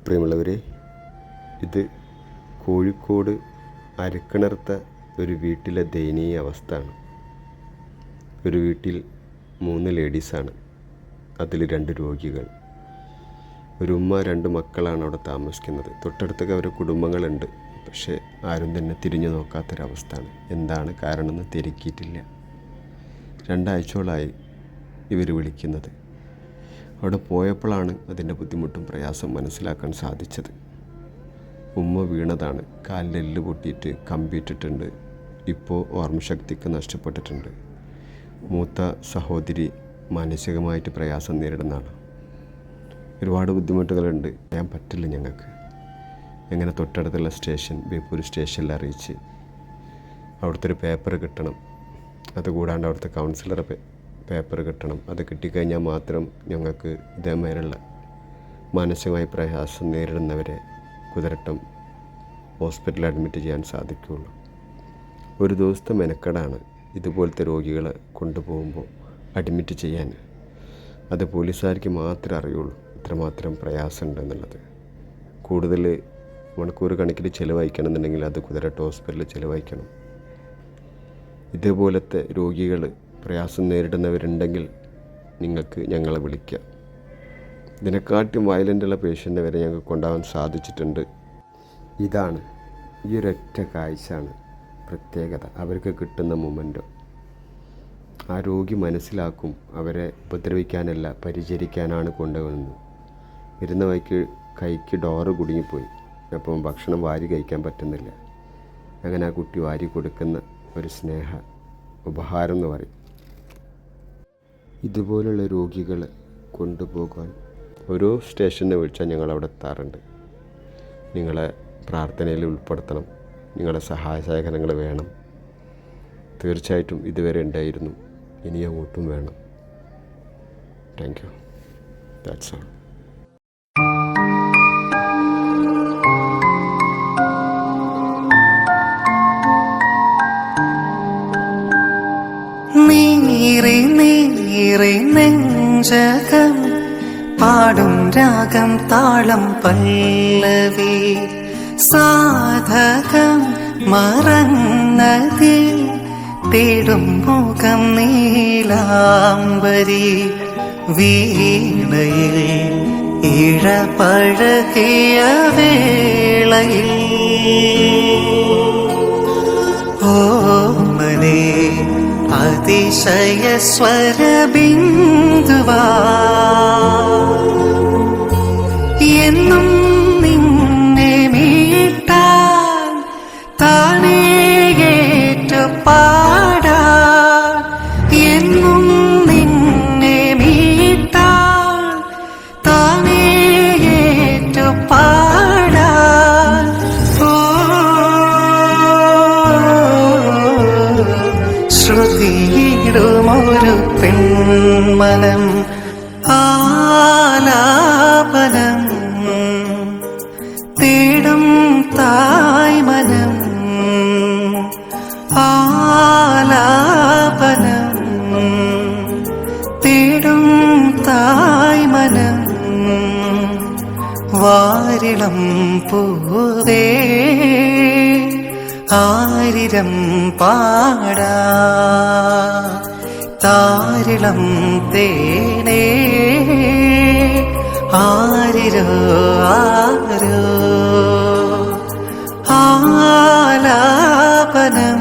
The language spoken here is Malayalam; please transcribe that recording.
പ്രിയമുള്ളവരെ, ഇത് കോഴിക്കോട് അരക്കിണർത്ത ഒരു വീട്ടിലെ ദയനീയ അവസ്ഥയാണ്. ഒരു വീട്ടിൽ 3 ലേഡീസാണ്, അതിൽ 2 രോഗികൾ. ഒരു ഉമ്മ 2 മക്കളാണ് അവിടെ താമസിക്കുന്നത്. തൊട്ടടുത്തൊക്കെ അവരുടെ കുടുംബങ്ങളുണ്ട്. പക്ഷേ ആരും തന്നെ തിരിഞ്ഞു നോക്കാത്തൊരവസ്ഥയാണ്. എന്താണ് കാരണമെന്ന് തിരക്കിയിട്ടില്ല. 2 ആഴ്ചകളായി ഇവർ വിളിക്കുന്നത്. അവിടെ പോയപ്പോഴാണ് അതിൻ്റെ ബുദ്ധിമുട്ടും പ്രയാസം മനസ്സിലാക്കാൻ സാധിച്ചത്. ഉമ്മ വീണതാണ്, കാലിൻ്റെ എല്ല് പൊട്ടിയിട്ട് കമ്പിയിട്ടിട്ടുണ്ട്. ഇപ്പോൾ ഓർമ്മശക്തിക്ക് നഷ്ടപ്പെട്ടിട്ടുണ്ട്. മൂത്ത സഹോദരി മാനസികമായിട്ട് പ്രയാസം നേരിടുന്നതാണ്. ഒരുപാട് ബുദ്ധിമുട്ടുകളുണ്ട്. ചെയ്യാൻ പറ്റില്ല ഞങ്ങൾക്ക്. എങ്ങനെ തൊട്ടടുത്തുള്ള സ്റ്റേഷൻ, ബേപ്പൂർ സ്റ്റേഷനിൽ അറിയിച്ച് അവിടുത്തെ ഒരു പേപ്പർ കിട്ടണം. അതുകൂടാണ്ട് അവിടുത്തെ കൗൺസിലറെ പേപ്പർ കിട്ടണം. അത് കിട്ടിക്കഴിഞ്ഞാൽ മാത്രം ഞങ്ങൾക്ക് ഇതേമാതിരിയുള്ള മാനസികമായി പ്രയാസം നേരിടുന്നവരെ കുതിരട്ടം ഹോസ്പിറ്റലിൽ അഡ്മിറ്റ് ചെയ്യാൻ സാധിക്കുകയുള്ളൂ. ഒരു ദിവസത്തെ മെനക്കെടാണ് ഇതുപോലത്തെ രോഗികളെ കൊണ്ടുപോകുമ്പോൾ അഡ്മിറ്റ് ചെയ്യാൻ. അത് പോലീസുകാർക്ക് മാത്രമേ അറിയുള്ളൂ ഇത്രമാത്രം പ്രയാസമുണ്ടെന്നുള്ളത്. കൂടുതൽ മണിക്കൂർ കണക്കിൽ ചിലവഴിക്കണം എന്നുണ്ടെങ്കിൽ അത് കുതിരട്ട ഹോസ്പിറ്റലിൽ ചിലവഴിക്കണം. ഇതേപോലത്തെ രോഗികൾ പ്രയാസം നേരിടുന്നവരുണ്ടെങ്കിൽ നിങ്ങൾക്ക് ഞങ്ങളെ വിളിക്കുക. ഇതിനെക്കാട്ടും വയലൻ്റുള്ള പേഷ്യൻ്റ് വരെ ഞങ്ങൾക്ക് കൊണ്ടുപോകാൻ സാധിച്ചിട്ടുണ്ട്. ഇതാണ് ഈ ഒരൊറ്റ കാഴ്ചയാണ് പ്രത്യേകത. അവർക്ക് കിട്ടുന്ന മൊമെൻ്റോ. ആ രോഗി മനസ്സിലാക്കും അവരെ ഉപദ്രവിക്കാനല്ല, പരിചരിക്കാനാണ് കൊണ്ടുവന്നത്. ഇരുന്ന വഴിക്ക് കൈക്ക് ഡോറ് കുടുങ്ങിപ്പോയി. അപ്പം ഭക്ഷണം വാരി കഴിക്കാൻ പറ്റുന്നില്ല. അങ്ങനെ ആ കുട്ടി വാരി കൊടുക്കുന്ന ഒരു സ്നേഹ ഉപഹാരം എന്ന് പറയും. ഇതുപോലുള്ള രോഗികളെ കൊണ്ടുപോകാൻ ഓരോ സ്റ്റേഷനെ വിളിച്ചാൽ ഞങ്ങളവിടെ എത്താറുണ്ട്. നിങ്ങളെ പ്രാർത്ഥനയിൽ ഉൾപ്പെടുത്തണം. നിങ്ങളുടെ സഹായ സഹകരണങ്ങൾ വേണം. തീർച്ചയായിട്ടും ഇതുവരെ ഉണ്ടായിരുന്നു, ഇനി അങ്ങോട്ടും വേണം. Thank you. That's all. നീറി നെഞ്ചകം പാടും രാഗം താളം പല്ലവി സാധകം മറന്നതി തേടും മുഖം നീലാംബരി വീണയിൽ ഇഴപഴകിയ വേളയിൽ ഓമനേ അതിശയ സ്വരബിന്ദുവാ എന്നും നിന്നെ മീട്ടാൻ താനേറ്റു പാടാൻ എന്നും നിന്നെ മീട്ടാൻ താനേറ്റു പാടാൻ ശ്രുതിയിടുമൊരു പെൺമനം ആലാപനം തേടും തായ്മനം ആലാപനം തേടും തായ്മനം വാരിളം പൂവേ ആരിരം പാടാ താരിളം തേനേ ആരിരോ ആരോ ആലാപനം